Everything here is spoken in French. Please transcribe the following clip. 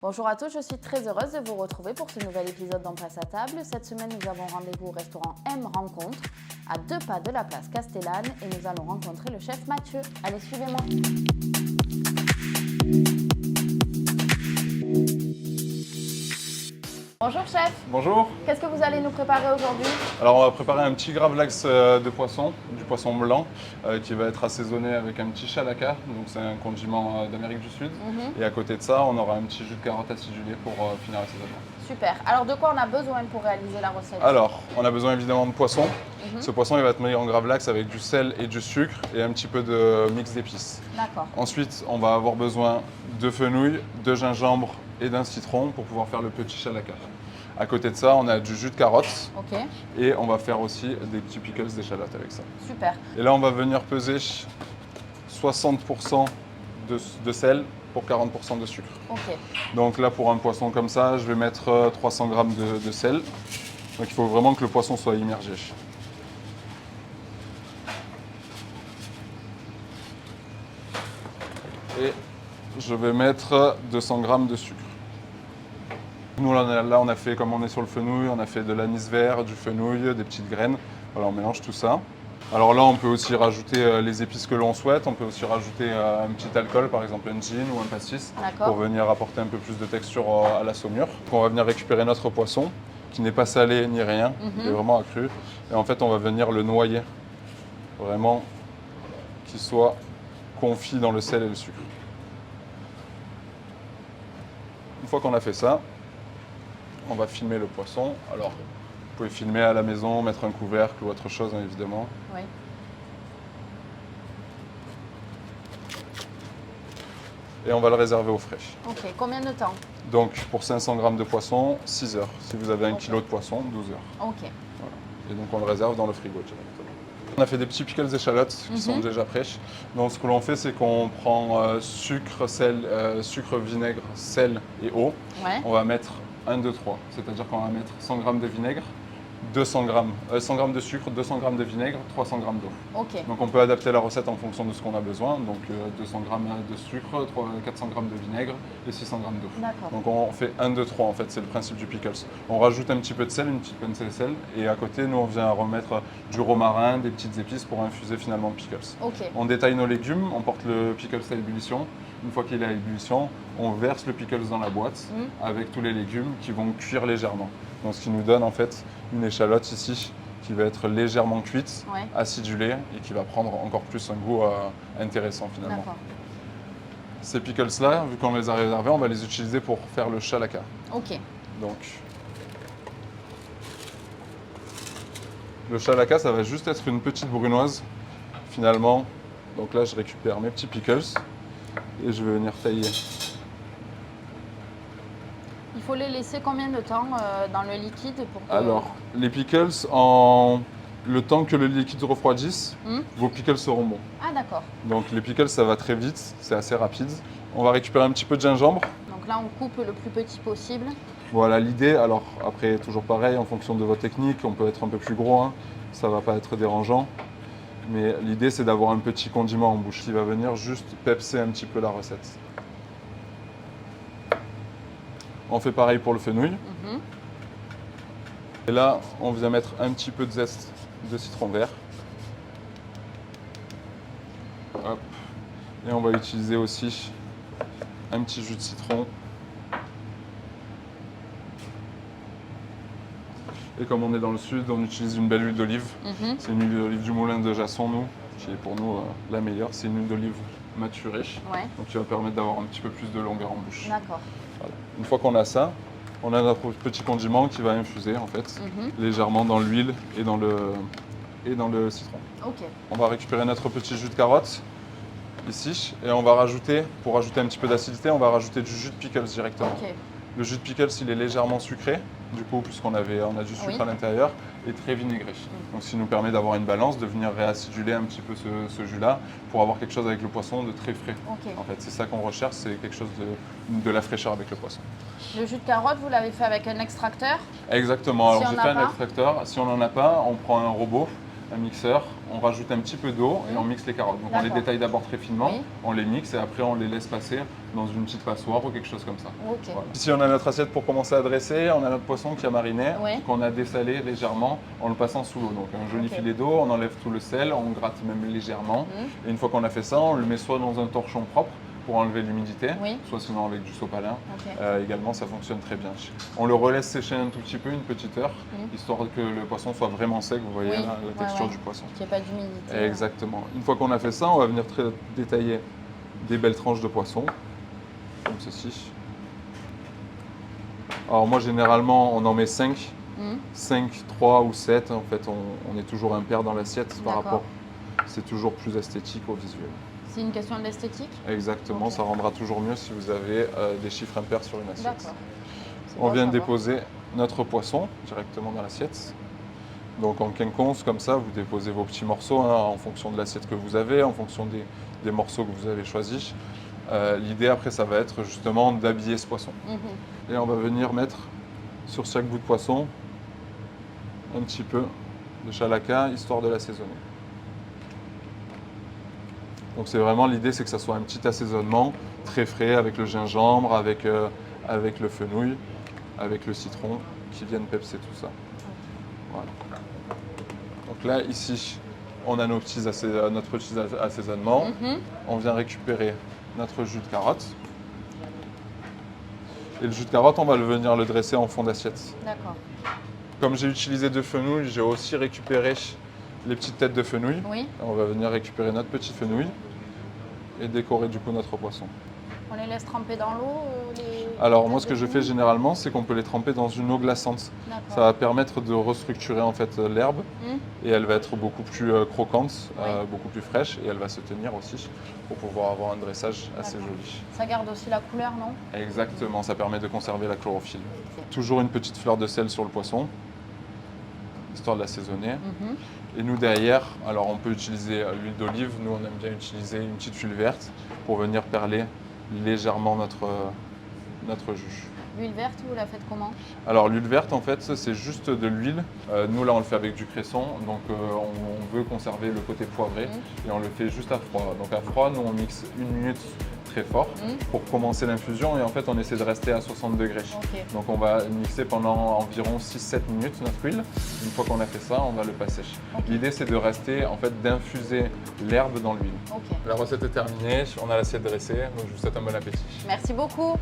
Bonjour à tous, je suis très heureuse de vous retrouver pour ce nouvel épisode d'En Place à table. Cette semaine, nous avons rendez-vous au restaurant M Rencontre, à 2 pas de la place Castellane, et nous allons rencontrer le chef Mathieu. Allez, suivez-moi. Bonjour chef, Bonjour. qu'est-ce que vous allez nous préparer aujourd'hui? Alors on va préparer un petit gravlax de poisson, du poisson blanc, qui va être assaisonné avec un petit chalaka, donc c'est un condiment d'Amérique du Sud. Et à côté de ça, on aura un petit jus de carotte acidulé pour finir l'assaisonnement. Super. Alors de quoi on a besoin pour réaliser la recette? Alors, on a besoin évidemment de poisson. Ce poisson, il va être mis en gravlax avec du sel et du sucre et un petit peu de mix d'épices. D'accord. Ensuite, on va avoir besoin de fenouil, de gingembre et d'un citron pour pouvoir faire le petit chalaka. À côté de ça, on a du jus de carotte Ok, et on va faire aussi des petits pickles d'échalote avec ça. super. Et là, on va venir peser 60% de sel pour 40% de sucre. Ok, Donc là, pour un poisson comme ça, je vais mettre 300 g de sel. Donc il faut vraiment que le poisson soit immergé. Et je vais mettre 200 g de sucre. Nous, là, on a fait, comme on est sur le fenouil, on a fait de l'anis vert, du fenouil, des petites graines. Voilà, on mélange tout ça. Alors là, on peut aussi rajouter les épices que l'on souhaite. On peut aussi rajouter un petit alcool, par exemple un gin ou un pastis, pour venir apporter un peu plus de texture à la saumure. Donc, on va venir récupérer notre poisson, qui n'est pas salé ni rien, il est vraiment accru. Et en fait, on va venir le noyer, vraiment qu'il soit confit dans le sel et le sucre. Une fois qu'on a fait ça, on va filmer le poisson. Alors, vous pouvez filmer à la maison, mettre un couvercle ou autre chose, hein, évidemment. oui. Et on va le réserver au frais. Ok, combien de temps? Donc, pour 500 g de poisson, 6 heures. Si vous avez 1 kg de poisson, 12 heures. Ok, Voilà. Et donc, on le réserve dans le frigo directement. On a fait des petits pickles d'échalotes qui sont déjà prêts. Donc, ce que l'on fait, c'est qu'on prend sucre, sel, sucre, vinaigre, sel et eau. ouais. On va mettre 1, 2, 3. C'est-à-dire qu'on va mettre 100 g de vinaigre, 100 g de sucre, 200 g de vinaigre, 300 g d'eau. Ok, Donc on peut adapter la recette en fonction de ce qu'on a besoin. Donc 200 g de sucre, 400 g de vinaigre et 600 g d'eau. d'accord. Donc on fait 1, 2, 3 en fait, c'est le principe du pickles. On rajoute un petit peu de sel, une petite pincée de sel, et à côté nous on vient remettre du romarin, des petites épices pour infuser finalement le pickles. Ok, On détaille nos légumes, on porte le pickles à ébullition. Une fois qu'il est à ébullition, on verse le pickles dans la boîte avec tous les légumes qui vont cuire légèrement. Donc ce qui nous donne en fait une échalote ici qui va être légèrement cuite, ouais. acidulée et qui va prendre encore plus un goût intéressant finalement. D'accord. Ces pickles là, vu qu'on les a réservés, on va les utiliser pour faire le chalaka. Ok, Donc le chalaka, ça va juste être une petite brunoise finalement. Donc là je récupère mes petits pickles et je vais venir tailler. il faut les laisser combien de temps dans le liquide pour que... Alors, les pickles, le temps que le liquide refroidisse, vos pickles seront bons. Ah d'accord. Donc les pickles, ça va très vite, c'est assez rapide. On va récupérer un petit peu de gingembre. Donc là, on coupe le plus petit possible. Voilà l'idée. Alors après, toujours pareil, en fonction de votre technique, on peut être un peu plus gros, hein. Ça va pas être dérangeant. Mais l'idée, c'est d'avoir un petit condiment en bouche qui va venir juste pepser un petit peu la recette. On fait pareil pour le fenouil. Et là, on vient mettre un petit peu de zeste de citron vert. Hop. Et on va utiliser aussi un petit jus de citron. Et comme on est dans le sud, on utilise une belle huile d'olive. C'est une huile d'olive du moulin de Jasson, nous, qui est pour nous la meilleure. C'est une huile d'olive maturée, Ouais, donc qui va permettre d'avoir un petit peu plus de longueur en bouche. d'accord. Voilà. Une fois qu'on a ça, on a notre petit condiment qui va infuser en fait légèrement dans l'huile et dans le citron. Ok, On va récupérer notre petit jus de carotte ici et on va rajouter, pour rajouter un petit peu d'acidité, on va rajouter du jus de pickles directement. ok. Le jus de pickles, il est légèrement sucré, du coup, puisqu'on a du sucre à l'intérieur, et très vinaigré. Donc, ce qui nous permet d'avoir une balance, de venir réaciduler un petit peu ce jus-là pour avoir quelque chose avec le poisson de très frais. Ok. En fait, c'est ça qu'on recherche, c'est quelque chose de la fraîcheur avec le poisson. Le jus de carotte, vous l'avez fait avec un extracteur? Exactement. Alors, Si on j'ai n'a fait un pas extracteur. Si on n'en a pas, on prend un robot un mixeur, on rajoute un petit peu d'eau et on mixe les carottes. Donc on les D'accord. détaille d'abord très finement, Oui. on les mixe et après on les laisse passer dans une petite passoire ou quelque chose comme ça. Ok. Voilà. Ici on a notre assiette pour commencer à dresser, on a notre poisson qui a mariné, Oui. qu'on a dessalé légèrement en le passant sous l'eau. Donc un joli Ok. filet d'eau, on enlève tout le sel, on gratte même légèrement. Et une fois qu'on a fait ça, on le met soit dans un torchon propre pour enlever l'humidité, Oui. soit sinon avec du sopalin. Ok. Également, ça fonctionne très bien. On le relaisse sécher un tout petit peu, une petite heure, histoire que le poisson soit vraiment sec. Vous voyez Oui. là, la texture Ouais. du poisson. Qu'il n'y ait pas d'humidité. Exactement. Une fois qu'on a fait ça, on va venir détailler des belles tranches de poisson, comme ceci. Alors moi, généralement, on en met 5. 5, 3 ou 7. En fait, on est toujours impair dans l'assiette par D'accord. rapport. C'est toujours plus esthétique au visuel. C'est une question d'esthétique? Exactement, Ok. ça rendra toujours mieux si vous avez des chiffres impairs sur une assiette. D'accord. C'est On bon à vient de savoir. déposer notre poisson directement dans l'assiette. Donc en quinconce, comme ça, vous déposez vos petits morceaux hein, en fonction de l'assiette que vous avez, en fonction des morceaux que vous avez choisis. L'idée après, ça va être justement d'habiller ce poisson. Et on va venir mettre sur chaque bout de poisson un petit peu de chalaca, histoire de l'assaisonner. Donc c'est vraiment l'idée, c'est que ça soit un petit assaisonnement très frais avec le gingembre, avec le fenouil, avec le citron qui viennent pepser tout ça. Voilà. Donc là, ici, on a notre petit assaisonnement. On vient récupérer notre jus de carotte. Et le jus de carotte, on va venir le dresser en fond d'assiette. D'accord. Comme j'ai utilisé de fenouil, j'ai aussi récupéré les petites têtes de fenouil. Oui. On va venir récupérer notre petit fenouil et décorer du coup notre poisson. On les laisse tremper dans l'eau Alors moi ce que je fais généralement c'est qu'on peut les tremper dans une eau glaçante. D'accord. Ça va permettre de restructurer en fait l'herbe et elle va être beaucoup plus croquante, Oui. beaucoup plus fraîche et elle va se tenir aussi pour pouvoir avoir un dressage assez D'accord. joli. Ça garde aussi la couleur, non? Exactement, ça permet de conserver la chlorophylle. Ok. Toujours une petite fleur de sel sur le poisson, histoire de l'assaisonner. Et nous derrière, alors on peut utiliser l'huile d'olive, nous on aime bien utiliser une petite huile verte pour venir perler légèrement notre jus. L'huile verte, vous la faites comment? Alors l'huile verte en fait c'est juste de l'huile. Nous là on le fait avec du cresson, donc on veut conserver le côté poivré et on le fait juste à froid. Donc à froid nous on mixe 1 minute très fort pour commencer l'infusion et en fait on essaie de rester à 60 degrés. Ok. Donc on va mixer pendant environ 6-7 minutes notre huile. Une fois qu'on a fait ça, on va le passer. Ok. L'idée c'est de rester, en fait d'infuser l'herbe dans l'huile. Ok. La recette est terminée, on a l'assiette dressée, donc je vous souhaite un bon appétit. Merci beaucoup.